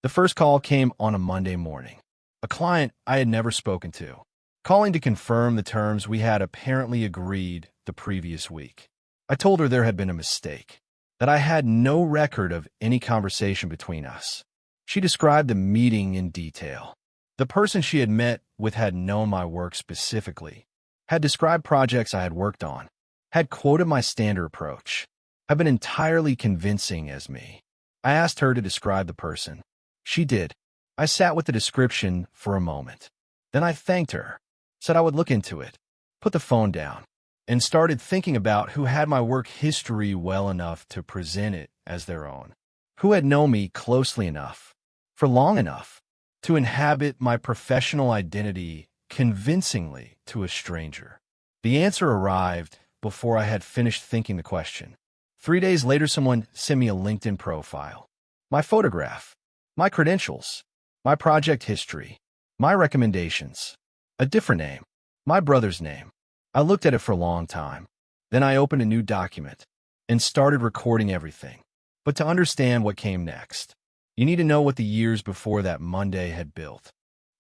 The first call came on a Monday morning. A client I had never spoken to, calling to confirm the terms we had apparently agreed the previous week. I told her there had been a mistake, that I had no record of any conversation between us. She described the meeting in detail. The person she had met with had known my work specifically, had described projects I had worked on, had quoted my standard approach, had been entirely convincing as me. I asked her to describe the person. She did. I sat with the description for a moment. Then I thanked her, said I would look into it, put the phone down, and started thinking about who had my work history well enough to present it as their own, who had known me closely enough, for long enough, to inhabit my professional identity convincingly to a stranger. The answer arrived before I had finished thinking the question. 3 days later, someone sent me a LinkedIn profile, my photograph, my credentials, my project history, my recommendations, a different name, my brother's name. I looked at it for a long time. Then I opened a new document and started recording everything. But to understand what came next, you need to know what the years before that Monday had built.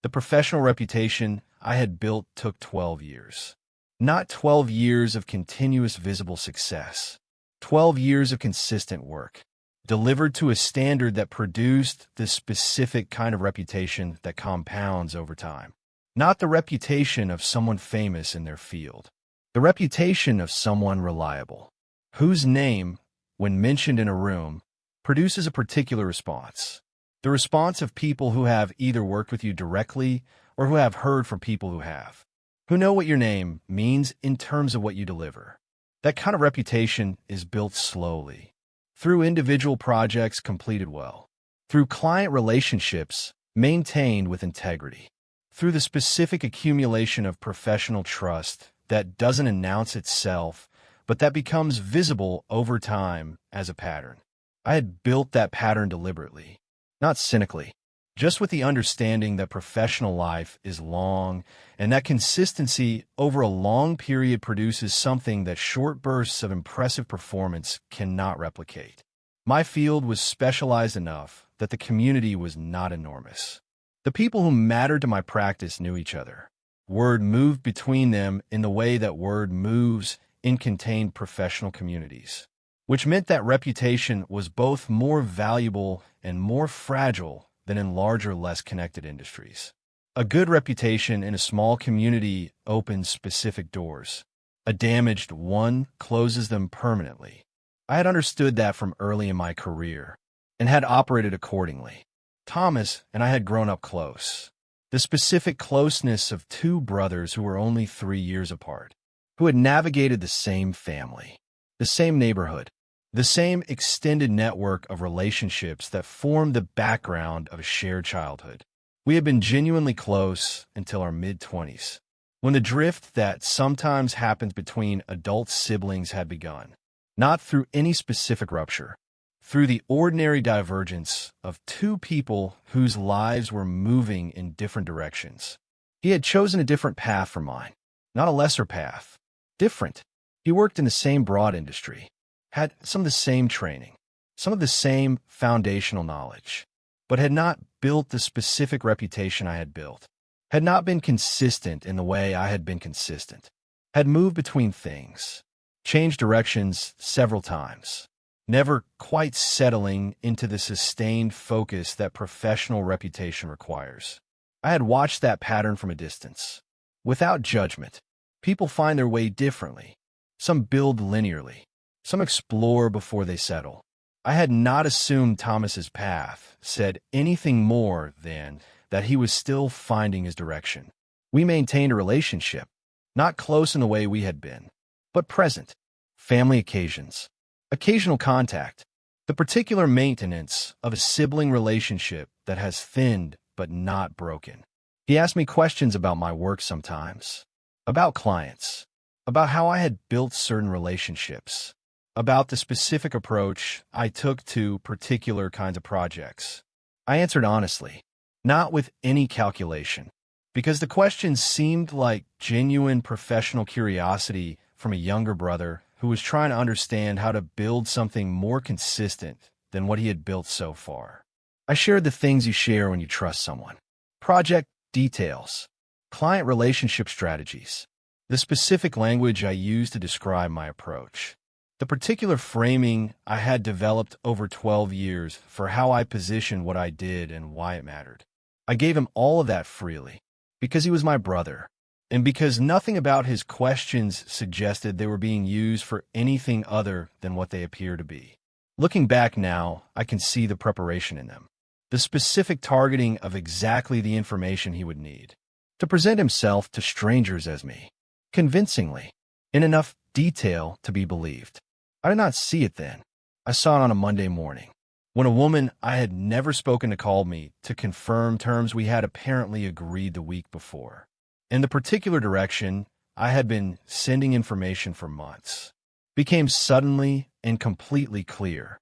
The professional reputation I had built took 12 years. Not 12 years of continuous visible success. 12 years of consistent work, delivered to a standard that produced the specific kind of reputation that compounds over time. Not the reputation of someone famous in their field. The reputation of someone reliable, whose name, when mentioned in a room, produces a particular response. The response of people who have either worked with you directly or who have heard from people who have, who know what your name means in terms of what you deliver. That kind of reputation is built slowly, through individual projects completed well, through client relationships maintained with integrity, through the specific accumulation of professional trust that doesn't announce itself, but that becomes visible over time as a pattern. I had built that pattern deliberately, not cynically, just with the understanding that professional life is long and that consistency over a long period produces something that short bursts of impressive performance cannot replicate. My field was specialized enough that the community was not enormous. The people who mattered to my practice knew each other. Word moved between them in the way that word moves in contained professional communities, which meant that reputation was both more valuable and more fragile than in larger, less connected industries. A good reputation in a small community opens specific doors. A damaged one closes them permanently. I had understood that from early in my career and had operated accordingly. Thomas and I had grown up close. The specific closeness of two brothers who were only 3 years apart, who had navigated the same family, the same neighborhood, the same extended network of relationships that formed the background of a shared childhood. We had been genuinely close until our mid-20s, when the drift that sometimes happens between adult siblings had begun, not through any specific rupture, through the ordinary divergence of two people whose lives were moving in different directions. He had chosen a different path from mine, not a lesser path. Different. He worked in the same broad industry, had some of the same training, some of the same foundational knowledge, but had not built the specific reputation I had built, had not been consistent in the way I had been consistent, had moved between things, changed directions several times, never quite settling into the sustained focus that professional reputation requires. I had watched that pattern from a distance. Without judgment, people find their way differently. Some build linearly. Some explore before they settle. I had not assumed Thomas's path said anything more than that he was still finding his direction. We maintained a relationship, not close in the way we had been, but present. Family occasions, occasional contact, the particular maintenance of a sibling relationship that has thinned but not broken. He asked me questions about my work sometimes, about clients, about how I had built certain relationships, about the specific approach I took to particular kinds of projects. I answered honestly, not with any calculation, because the questions seemed like genuine professional curiosity from a younger brother who was trying to understand how to build something more consistent than what he had built so far. I shared the things you share when you trust someone. Project details, client relationship strategies, the specific language I used to describe my approach, the particular framing I had developed over 12 years for how I positioned what I did and why it mattered. I gave him all of that freely, because he was my brother, and because nothing about his questions suggested they were being used for anything other than what they appear to be. Looking back now, I can see the preparation in them, the specific targeting of exactly the information he would need to present himself to strangers as me, convincingly, in enough detail to be believed. I did not see it then. I saw it on a Monday morning, when a woman I had never spoken to called me to confirm terms we had apparently agreed the week before. In the particular direction I had been sending information for months became suddenly and completely clear.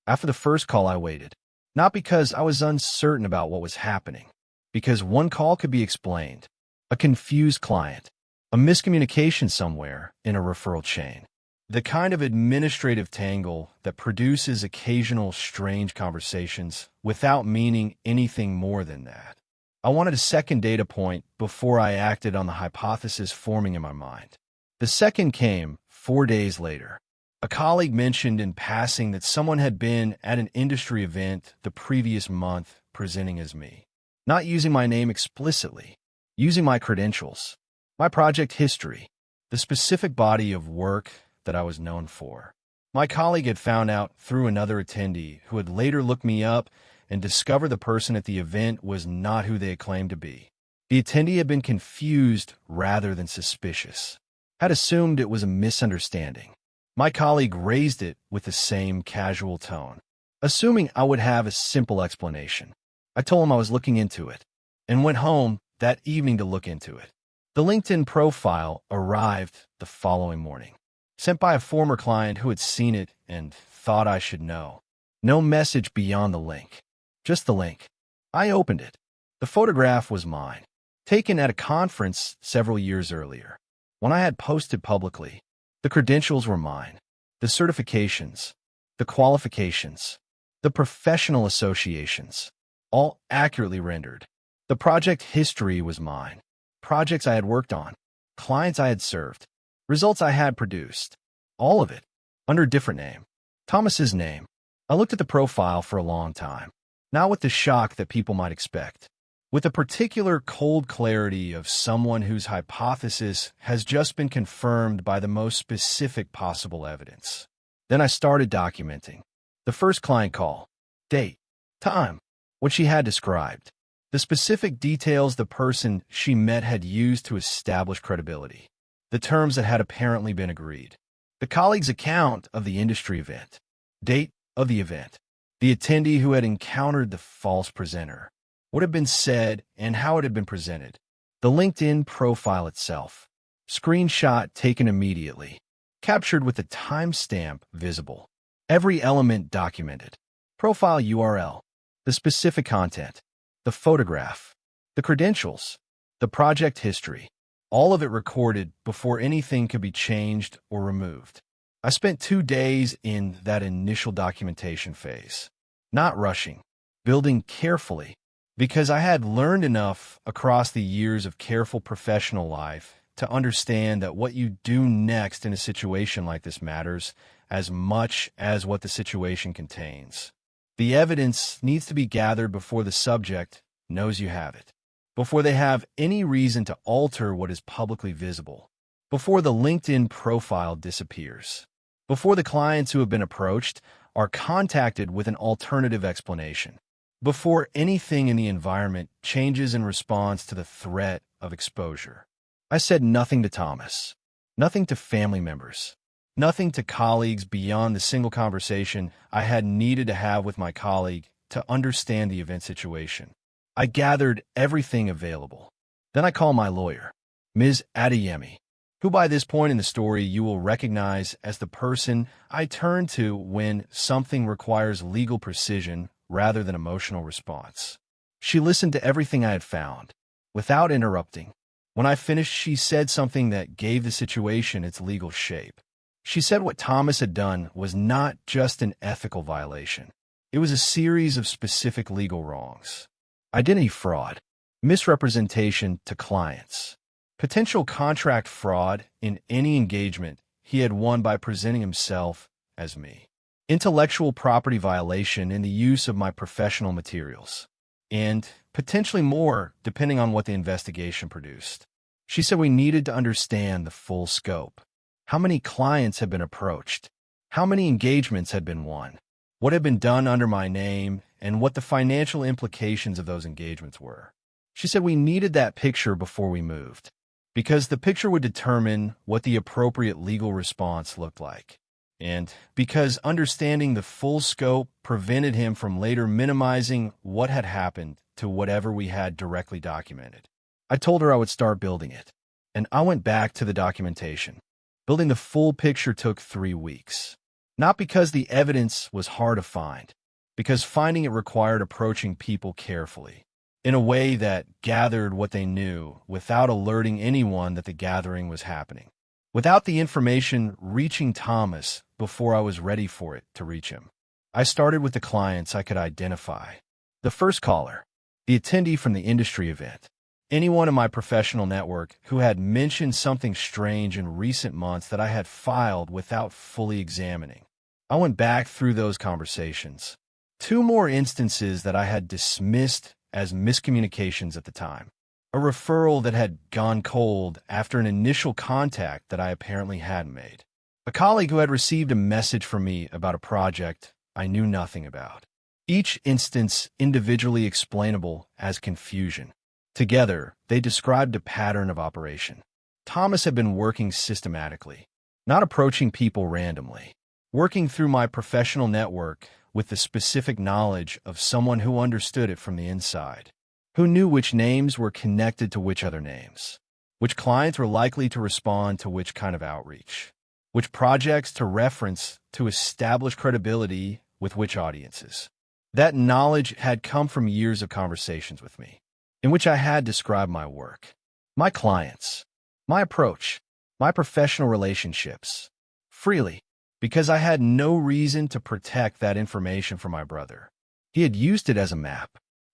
After the first call, I waited, not because I was uncertain about what was happening, because one call could be explained, a confused client, a miscommunication somewhere in a referral chain, the kind of administrative tangle that produces occasional strange conversations without meaning anything more than that. I wanted a second data point before I acted on the hypothesis forming in my mind. The second came 4 days later. A colleague mentioned in passing that someone had been at an industry event the previous month presenting as me, not using my name explicitly, using my credentials, my project history, the specific body of work that I was known for. My colleague had found out through another attendee who had later looked me up and discovered the person at the event was not who they had claimed to be. The attendee had been confused rather than suspicious, had assumed it was a misunderstanding. My colleague raised it with the same casual tone, assuming I would have a simple explanation. I told him I was looking into it, and went home that evening to look into it. The LinkedIn profile arrived the following morning, sent by a former client who had seen it and thought I should know. No message beyond the link, just the link. I opened it. The photograph was mine, taken at a conference several years earlier, when I had posted publicly. The credentials were mine, the certifications, the qualifications, the professional associations, all accurately rendered. The project history was mine, projects I had worked on, clients I had served, results I had produced, all of it, under a different name, Thomas's name. I looked at the profile for a long time, not with the shock that people might expect, with a particular cold clarity of someone whose hypothesis has just been confirmed by the most specific possible evidence. Then I started documenting. The first client call, date, time, what she had described, the specific details the person she met had used to establish credibility, the terms that had apparently been agreed, the colleague's account of the industry event, date of the event, the attendee who had encountered the false presenter, what had been said and how it had been presented, the LinkedIn profile itself, screenshot taken immediately, captured with the timestamp visible, every element documented, profile URL, the specific content, the photograph, the credentials, the project history, all of it recorded before anything could be changed or removed. I spent 2 days in that initial documentation phase, not rushing, building carefully, because I had learned enough across the years of careful professional life to understand that what you do next in a situation like this matters as much as what the situation contains. The evidence needs to be gathered before the subject knows you have it, before they have any reason to alter what is publicly visible, before the LinkedIn profile disappears, before the clients who have been approached are contacted with an alternative explanation, before anything in the environment changes in response to the threat of exposure. I said nothing to Thomas, nothing to family members, nothing to colleagues beyond the single conversation I had needed to have with my colleague to understand the event situation. I gathered everything available. Then I called my lawyer, Ms. Adeyemi, who by this point in the story you will recognize as the person I turn to when something requires legal precision rather than emotional response. She listened to everything I had found, without interrupting. When I finished, she said something that gave the situation its legal shape. She said what Thomas had done was not just an ethical violation. It was a series of specific legal wrongs: identity fraud, misrepresentation to clients, potential contract fraud in any engagement he had won by presenting himself as me, intellectual property violation in the use of my professional materials, and potentially more depending on what the investigation produced. She said we needed to understand the full scope. How many clients had been approached? How many engagements had been won? What had been done under my name, and what the financial implications of those engagements were. She said we needed that picture before we moved, because the picture would determine what the appropriate legal response looked like, and because understanding the full scope prevented him from later minimizing what had happened to whatever we had directly documented. I told her I would start building it, and I went back to the documentation. Building the full picture took 3 weeks. Not because the evidence was hard to find, because finding it required approaching people carefully, in a way that gathered what they knew without alerting anyone that the gathering was happening, without the information reaching Thomas before I was ready for it to reach him. I started with the clients I could identify. The first caller, the attendee from the industry event, anyone in my professional network who had mentioned something strange in recent months that I had filed without fully examining. I went back through those conversations. 2 more instances that I had dismissed as miscommunications at the time. A referral that had gone cold after an initial contact that I apparently hadn't made. A colleague who had received a message from me about a project I knew nothing about. Each instance individually explainable as confusion. Together, they described a pattern of operation. Thomas had been working systematically, not approaching people randomly, working through my professional network with the specific knowledge of someone who understood it from the inside, who knew which names were connected to which other names, which clients were likely to respond to which kind of outreach, which projects to reference to establish credibility with which audiences. That knowledge had come from years of conversations with me, in which I had described my work, my clients, my approach, my professional relationships, freely, because I had no reason to protect that information from my brother. He had used it as a map,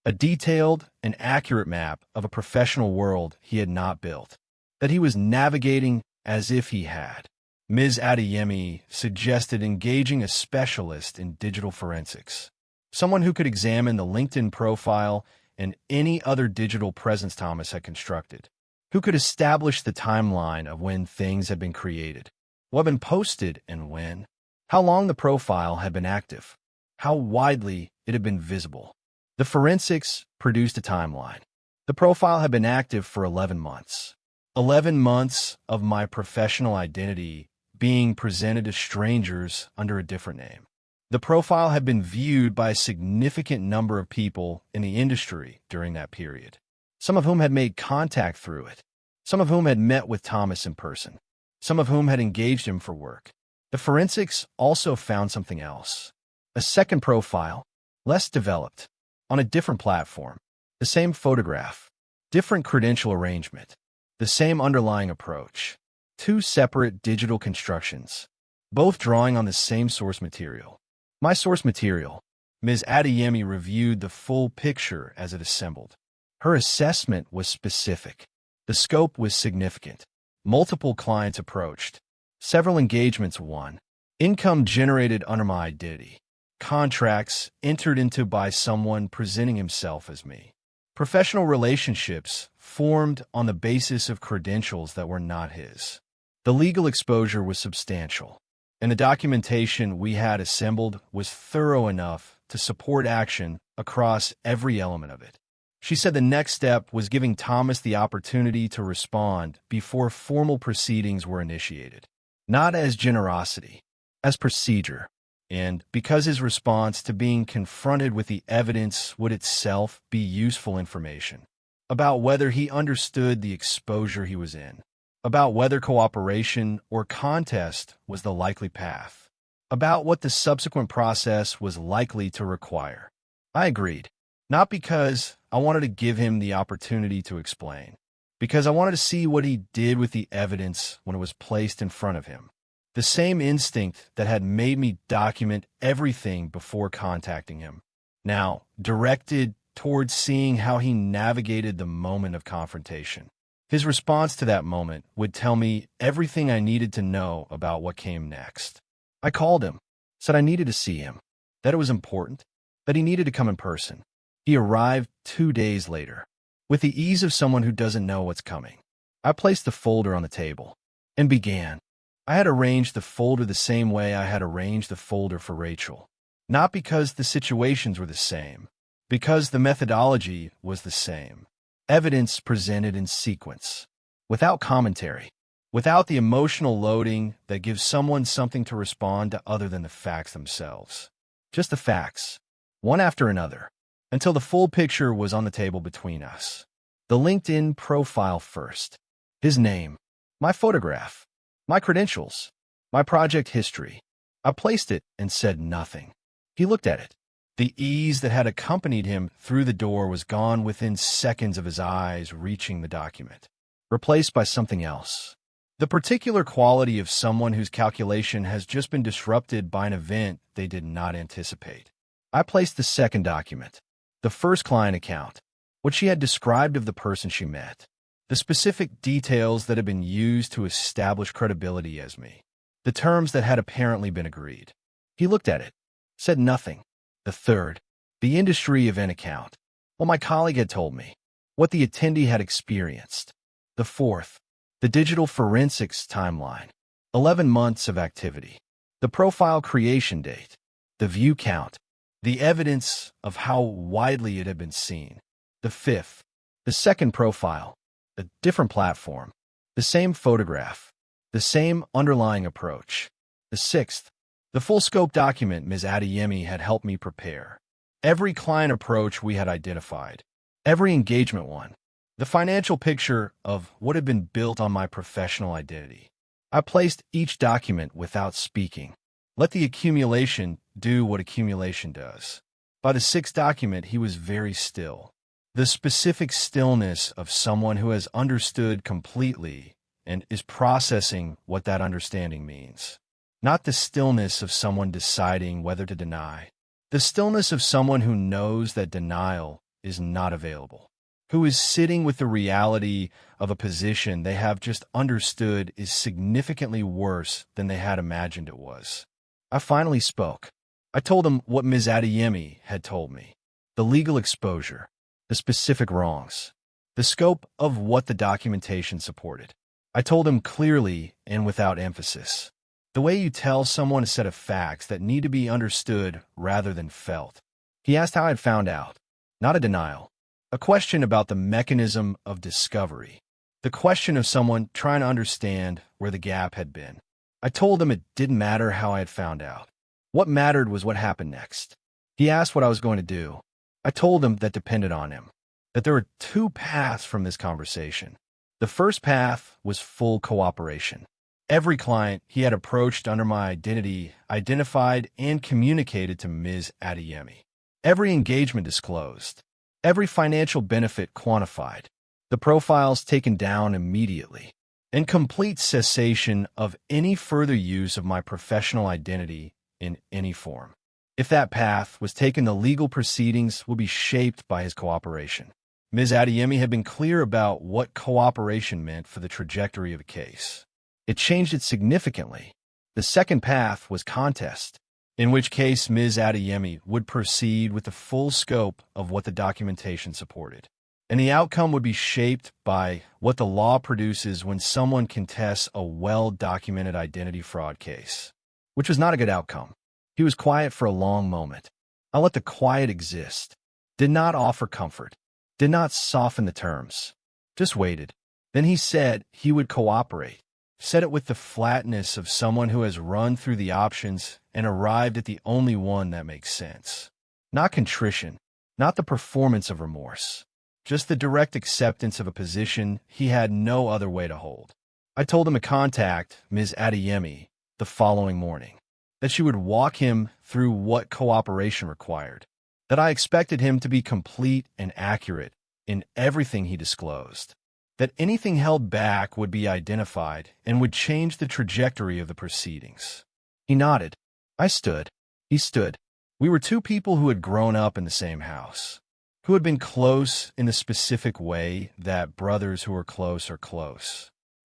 a detailed and accurate map of a professional world he had not built, that he was navigating as if he had. Ms. Adeyemi suggested engaging a specialist in digital forensics, someone who could examine the LinkedIn profile and any other digital presence Thomas had constructed, who could establish the timeline of when things had been created, what had been posted and when, how long the profile had been active, how widely it had been visible. The forensics produced a timeline. The profile had been active for 11 months. 11 months of my professional identity being presented to strangers under a different name. The profile had been viewed by a significant number of people in the industry during that period, some of whom had made contact through it, some of whom had met with Thomas in person, some of whom had engaged him for work. The forensics also found something else. A second profile, less developed, on a different platform, the same photograph, different credential arrangement, the same underlying approach. 2 separate digital constructions, both drawing on the same source material. My source material, Ms. Adeyemi reviewed the full picture as it assembled. Her assessment was specific. The scope was significant. Multiple clients approached. Several engagements won. Income generated under my identity. Contracts entered into by someone presenting himself as me. Professional relationships formed on the basis of credentials that were not his. The legal exposure was substantial, and the documentation we had assembled was thorough enough to support action across every element of it. She said the next step was giving Thomas the opportunity to respond before formal proceedings were initiated, not as generosity, as procedure, and because his response to being confronted with the evidence would itself be useful information about whether he understood the exposure he was in, about whether cooperation or contest was the likely path, about what the subsequent process was likely to require. I agreed, not because I wanted to give him the opportunity to explain, because I wanted to see what he did with the evidence when it was placed in front of him. The same instinct that had made me document everything before contacting him, now directed towards seeing how he navigated the moment of confrontation. His response to that moment would tell me everything I needed to know about what came next. I called him, said I needed to see him, that it was important, that he needed to come in person. He arrived 2 days later, with the ease of someone who doesn't know what's coming. I placed the folder on the table and began. I had arranged the folder the same way I had arranged the folder for Rachel, not because the situations were the same, because the methodology was the same. Evidence presented in sequence, without commentary, without the emotional loading that gives someone something to respond to other than the facts themselves. Just the facts, one after another, until the full picture was on the table between us. The LinkedIn profile first. His name, my photograph, my credentials, my project history. I placed it and said nothing. He looked at it. The ease that had accompanied him through the door was gone within seconds of his eyes reaching the document, replaced by something else. The particular quality of someone whose calculation has just been disrupted by an event they did not anticipate. I placed the second document, the first client account, what she had described of the person she met, the specific details that had been used to establish credibility as me, the terms that had apparently been agreed. He looked at it, said nothing. The third, the industry event account, what my colleague had told me, what the attendee had experienced. The fourth, the digital forensics timeline, 11 months of activity, the profile creation date, the view count, the evidence of how widely it had been seen. The fifth, the second profile, a different platform, the same photograph, the same underlying approach. The sixth, the full scope document Ms. Adeyemi had helped me prepare. Every client approach we had identified, every engagement one, the financial picture of what had been built on my professional identity. I placed each document without speaking. Let the accumulation do what accumulation does. By the sixth document, he was very still. The specific stillness of someone who has understood completely and is processing what that understanding means. Not the stillness of someone deciding whether to deny. The stillness of someone who knows that denial is not available, who is sitting with the reality of a position they have just understood is significantly worse than they had imagined it was. I finally spoke. I told them what Ms. Adeyemi had told me, the legal exposure, the specific wrongs, the scope of what the documentation supported. I told him clearly and without emphasis. The way you tell someone a set of facts that need to be understood rather than felt. He asked how I'd found out. Not a denial. A question about the mechanism of discovery. The question of someone trying to understand where the gap had been. I told him it didn't matter how I had found out. What mattered was what happened next. He asked what I was going to do. I told him that depended on him. That there were two paths from this conversation. The first path was full cooperation. Every client he had approached under my identity identified and communicated to Ms. Adeyemi. Every engagement disclosed. Every financial benefit quantified. The profiles taken down immediately. And complete cessation of any further use of my professional identity in any form. If that path was taken, the legal proceedings would be shaped by his cooperation. Ms. Adeyemi had been clear about what cooperation meant for the trajectory of the case. It changed it significantly. The second path was contest, in which case Ms. Adeyemi would proceed with the full scope of what the documentation supported. And the outcome would be shaped by what the law produces when someone contests a well-documented identity fraud case, which was not a good outcome. He was quiet for a long moment. I let the quiet exist, did not offer comfort, did not soften the terms, just waited. Then he said he would cooperate. Said it with the flatness of someone who has run through the options and arrived at the only one that makes sense. Not contrition, not the performance of remorse, just the direct acceptance of a position he had no other way to hold. I told him to contact Ms. Adeyemi the following morning, that she would walk him through what cooperation required, that I expected him to be complete and accurate in everything he disclosed, that anything held back would be identified and would change the trajectory of the proceedings. He nodded. I stood. He stood. We were two people who had grown up in the same house, who had been close in the specific way that brothers who are close,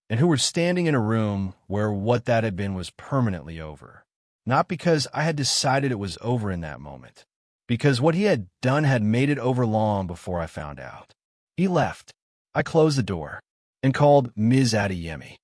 and who were standing in a room where what that had been was permanently over. Not because I had decided it was over in that moment, because what he had done had made it over long before I found out. He left. I closed the door and called Ms. Adeyemi.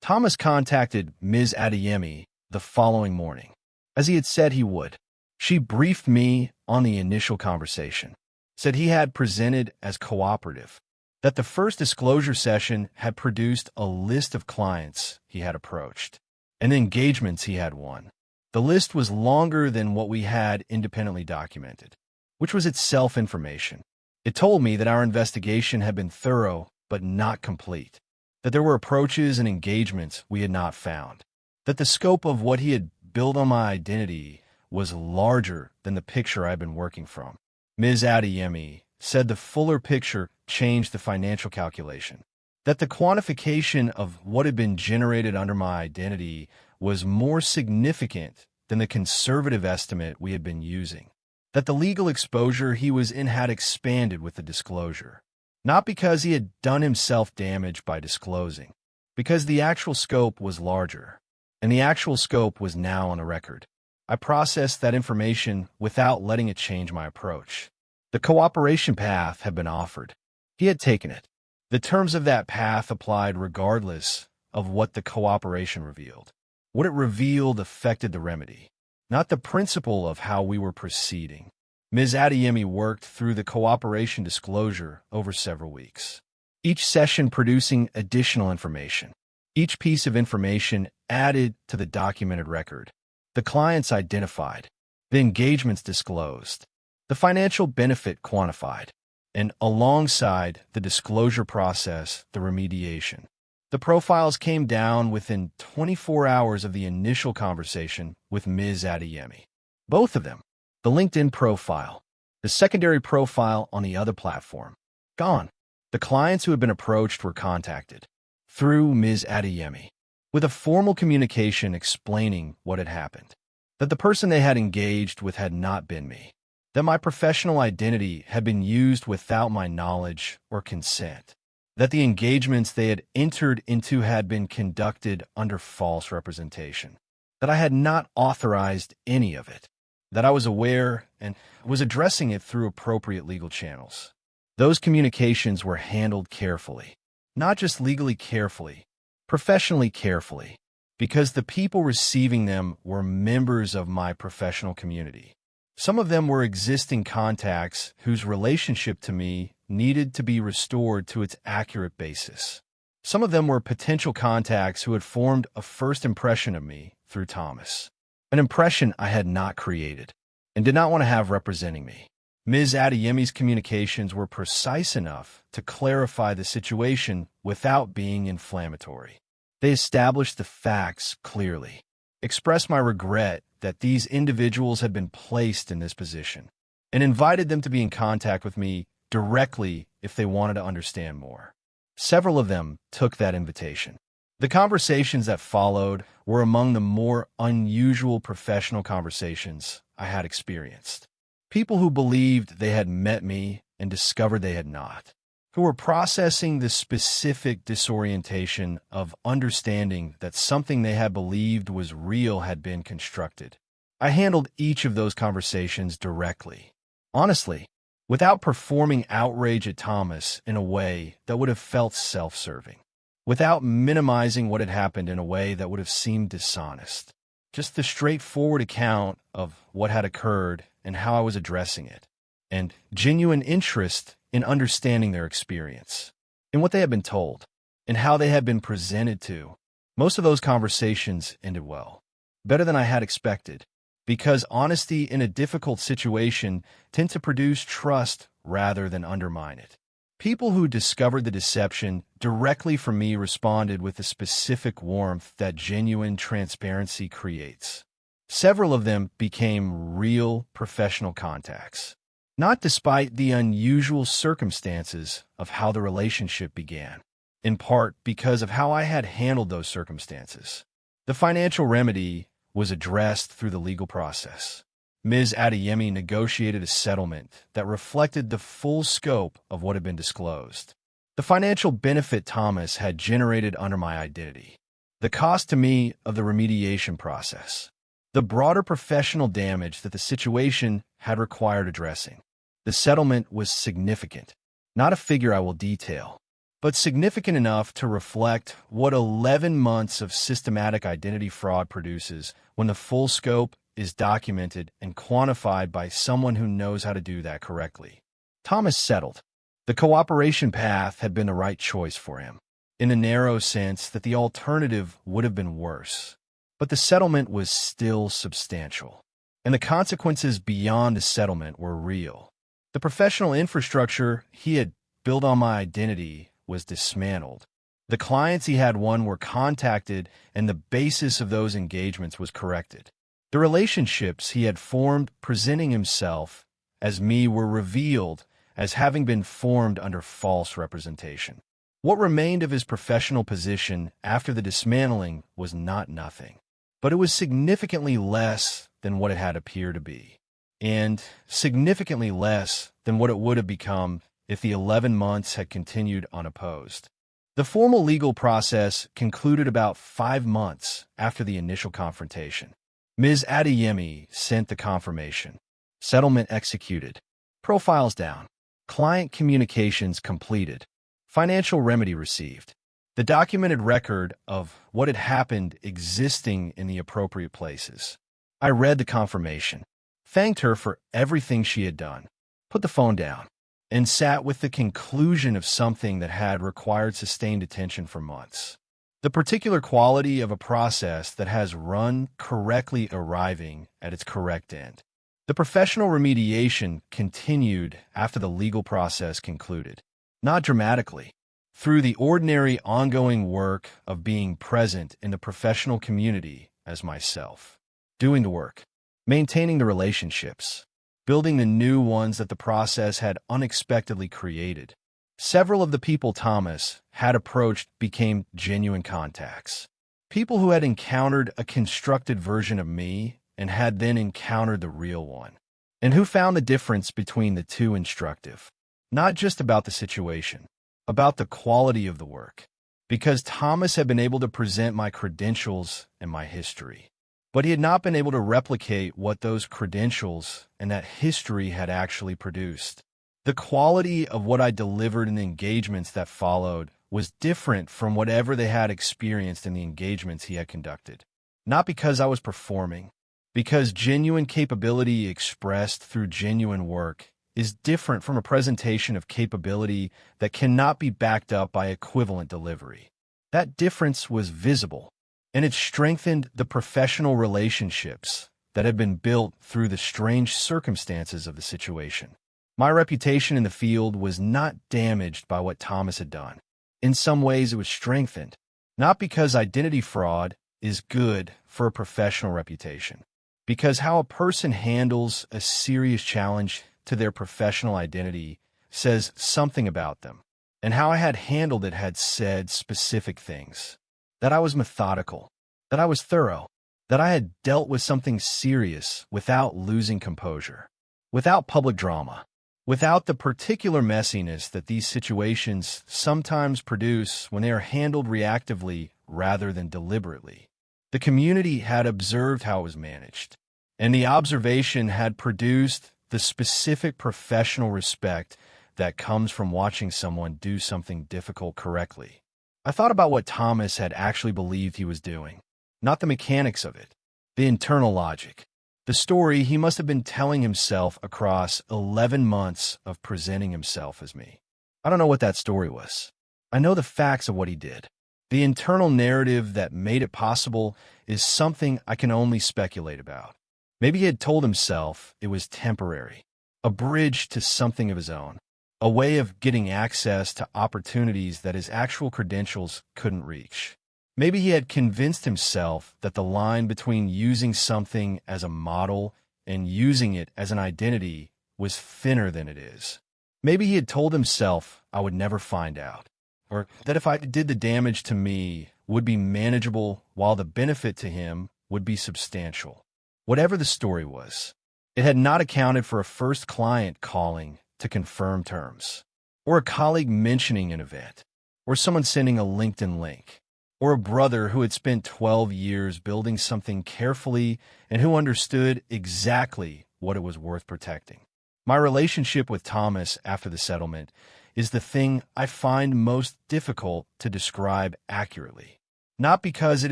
Thomas contacted Ms. Adeyemi the following morning, as he had said he would. She briefed me on the initial conversation, said he had presented as cooperative, that the first disclosure session had produced a list of clients he had approached and engagements he had won. The list was longer than what we had independently documented, which was itself information. It told me that our investigation had been thorough but not complete, that there were approaches and engagements we had not found, that the scope of what he had built on my identity was larger than the picture I had been working from. Ms. Adeyemi said the fuller picture changed the financial calculation, that the quantification of what had been generated under my identity was more significant than the conservative estimate we had been using, that the legal exposure he was in had expanded with the disclosure, not because he had done himself damage by disclosing, because the actual scope was larger, and the actual scope was now on the record. I processed that information without letting it change my approach. The cooperation path had been offered. He had taken it. The terms of that path applied regardless of what the cooperation revealed. What it revealed affected the remedy, not the principle of how we were proceeding. Ms. Adeyemi worked through the cooperation disclosure over several weeks, each session producing additional information, each piece of information added to the documented record, the clients identified, the engagements disclosed, the financial benefit quantified, and alongside the disclosure process, the remediation. The profiles came down within 24 hours of the initial conversation with Ms. Adeyemi. Both of them, the LinkedIn profile, the secondary profile on the other platform, gone. The clients who had been approached were contacted through Ms. Adeyemi with a formal communication explaining what had happened, that the person they had engaged with had not been me, that my professional identity had been used without my knowledge or consent, that the engagements they had entered into had been conducted under false representation, that I had not authorized any of it, that I was aware and was addressing it through appropriate legal channels. Those communications were handled carefully, not just legally carefully, professionally carefully, because the people receiving them were members of my professional community. Some of them were existing contacts whose relationship to me needed to be restored to its accurate basis. Some of them were potential contacts who had formed a first impression of me through Thomas, an impression I had not created and did not want to have representing me. Ms. Adeyemi's communications were precise enough to clarify the situation without being inflammatory. They established the facts clearly, expressed my regret that these individuals had been placed in this position, and invited them to be in contact with me directly if they wanted to understand more. Several of them took that invitation. The conversations that followed were among the more unusual professional conversations I had experienced. People who believed they had met me and discovered they had not, who were processing the specific disorientation of understanding that something they had believed was real had been constructed. I handled each of those conversations directly, honestly, without performing outrage at Thomas in a way that would have felt self-serving, without minimizing what had happened in a way that would have seemed dishonest. Just the straightforward account of what had occurred and how I was addressing it, and genuine interest in understanding their experience, in what they had been told, and how they had been presented to. Most of those conversations ended well, better than I had expected, because honesty in a difficult situation tends to produce trust rather than undermine it. People who discovered the deception directly from me responded with the specific warmth that genuine transparency creates. Several of them became real professional contacts, not despite the unusual circumstances of how the relationship began. in part because of how I had handled those circumstances. The financial remedy was addressed through the legal process. Ms. Adeyemi negotiated a settlement that reflected the full scope of what had been disclosed. The financial benefit Thomas had generated under my identity, the cost to me of the remediation process, the broader professional damage that the situation had required addressing. The settlement was significant, not a figure I will detail, but significant enough to reflect what 11 months of systematic identity fraud produces when the full scope is documented and quantified by someone who knows how to do that correctly. Thomas settled. The cooperation path had been the right choice for him, in a narrow sense that the alternative would have been worse. But the settlement was still substantial, and the consequences beyond the settlement were real. The professional infrastructure he had built on my identity was dismantled. The clients he had won were contacted, and the basis of those engagements was corrected. The relationships he had formed presenting himself as me were revealed as having been formed under false representation. What remained of his professional position after the dismantling was not nothing, but it was significantly less than what it had appeared to be, and significantly less than what it would have become if the 11 months had continued unopposed. The formal legal process concluded about 5 months after the initial confrontation. Ms. Adeyemi sent the confirmation. Settlement executed. Profiles down. Client communications completed. Financial remedy received. The documented record of what had happened existing in the appropriate places. I read the confirmation, thanked her for everything she had done, put the phone down, and sat with the conclusion of something that had required sustained attention for months. The particular quality of a process that has run correctly arriving at its correct end. The professional remediation continued after the legal process concluded, not dramatically, through the ordinary ongoing work of being present in the professional community as myself, doing the work, maintaining the relationships, building the new ones that the process had unexpectedly created. Several of the people Thomas had approached became genuine contacts. People who had encountered a constructed version of me and had then encountered the real one, and who found the difference between the two instructive. Not just about the situation, about the quality of the work, because Thomas had been able to present my credentials and my history, but he had not been able to replicate what those credentials and that history had actually produced. The quality of what I delivered in the engagements that followed was different from whatever they had experienced in the engagements he had conducted. Not because I was performing, because genuine capability expressed through genuine work is different from a presentation of capability that cannot be backed up by equivalent delivery. That difference was visible, and it strengthened the professional relationships that had been built through the strange circumstances of the situation. My reputation in the field was not damaged by what Thomas had done. In some ways, it was strengthened, not because identity fraud is good for a professional reputation, because how a person handles a serious challenge to their professional identity says something about them, and how I had handled it had said specific things. That I was methodical, that I was thorough, that I had dealt with something serious without losing composure, without public drama, without the particular messiness that these situations sometimes produce when they are handled reactively rather than deliberately. The community had observed how it was managed, and the observation had produced the specific professional respect that comes from watching someone do something difficult correctly. I thought about what Thomas had actually believed he was doing, not the mechanics of it, the internal logic. The story he must have been telling himself across 11 months of presenting himself as me. I don't know what that story was. I know the facts of what he did. The internal narrative that made it possible is something I can only speculate about. Maybe he had told himself it was temporary, a bridge to something of his own, a way of getting access to opportunities that his actual credentials couldn't reach. Maybe he had convinced himself that the line between using something as a model and using it as an identity was thinner than it is. Maybe he had told himself I would never find out. or that if I did the damage to me would be manageable while the benefit to him would be substantial. Whatever the story was, it had not accounted for a first client calling to confirm terms, or a colleague mentioning an event, or someone sending a LinkedIn link, or a brother who had spent 12 years building something carefully and who understood exactly what it was worth protecting. My relationship with Thomas after the settlement is the thing I find most difficult to describe accurately. Not because it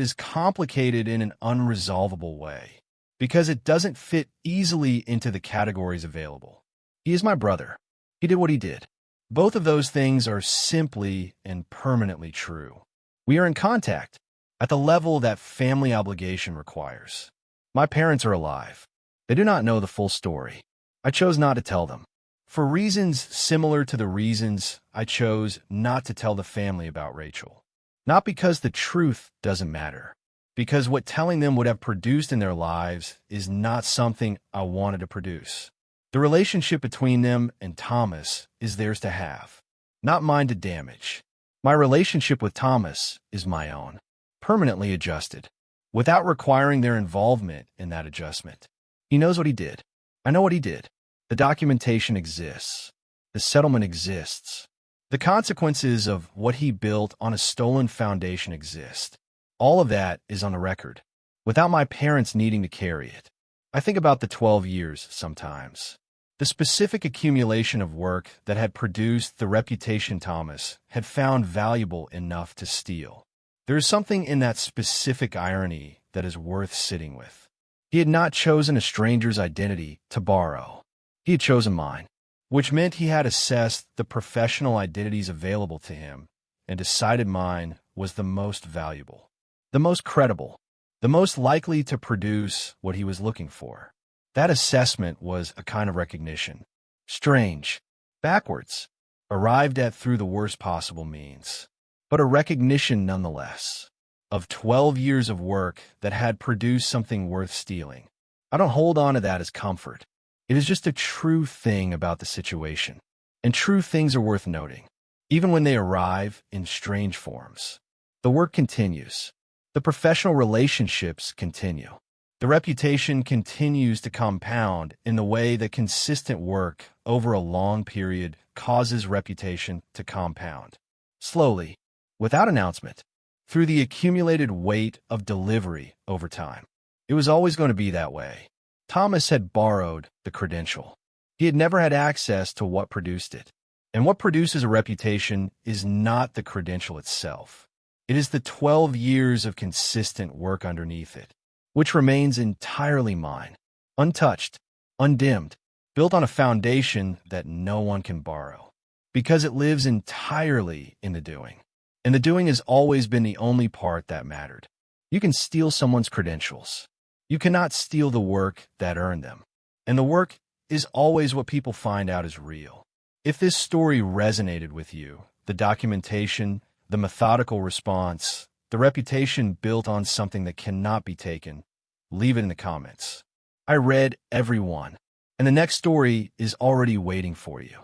is complicated in an unresolvable way, because it doesn't fit easily into the categories available. He is my brother. He did what he did. Both of those things are simply and permanently true. We are in contact at the level that family obligation requires. My parents are alive. They do not know the full story. I chose not to tell them, for reasons similar to the reasons I chose not to tell the family about Rachel. Not because the truth doesn't matter, because what telling them would have produced in their lives is not something I wanted to produce. The relationship between them and Thomas is theirs to have, not mine to damage. My relationship with Thomas is my own, permanently adjusted, without requiring their involvement in that adjustment. He knows what he did. I know what he did. The documentation exists. The settlement exists. The consequences of what he built on a stolen foundation exist. All of that is on the record, without my parents needing to carry it. I think about the 12 years sometimes. The specific accumulation of work that had produced the reputation Thomas had found valuable enough to steal. There is something in that specific irony that is worth sitting with. He had not chosen a stranger's identity to borrow. He had chosen mine, which meant he had assessed the professional identities available to him and decided mine was the most valuable, the most credible, the most likely to produce what he was looking for. That assessment was a kind of recognition. Strange, backwards, arrived at through the worst possible means, but a recognition nonetheless, of 12 years of work that had produced something worth stealing. I don't hold on to that as comfort. It is just a true thing about the situation, and true things are worth noting, even when they arrive in strange forms. The work continues. The professional relationships continue. The reputation continues to compound in the way that consistent work over a long period causes reputation to compound. Slowly, without announcement, through the accumulated weight of delivery over time. It was always going to be that way. Thomas had borrowed the credential. He had never had access to what produced it. And what produces a reputation is not the credential itself. It is the 12 years of consistent work underneath it, which remains entirely mine, untouched, undimmed, built on a foundation that no one can borrow, because it lives entirely in the doing. And the doing has always been the only part that mattered. You can steal someone's credentials. You cannot steal the work that earned them. And the work is always what people find out is real. If this story resonated with you, the documentation, the methodical response, the reputation built on something that cannot be taken, leave it in the comments. I read every one, and the next story is already waiting for you.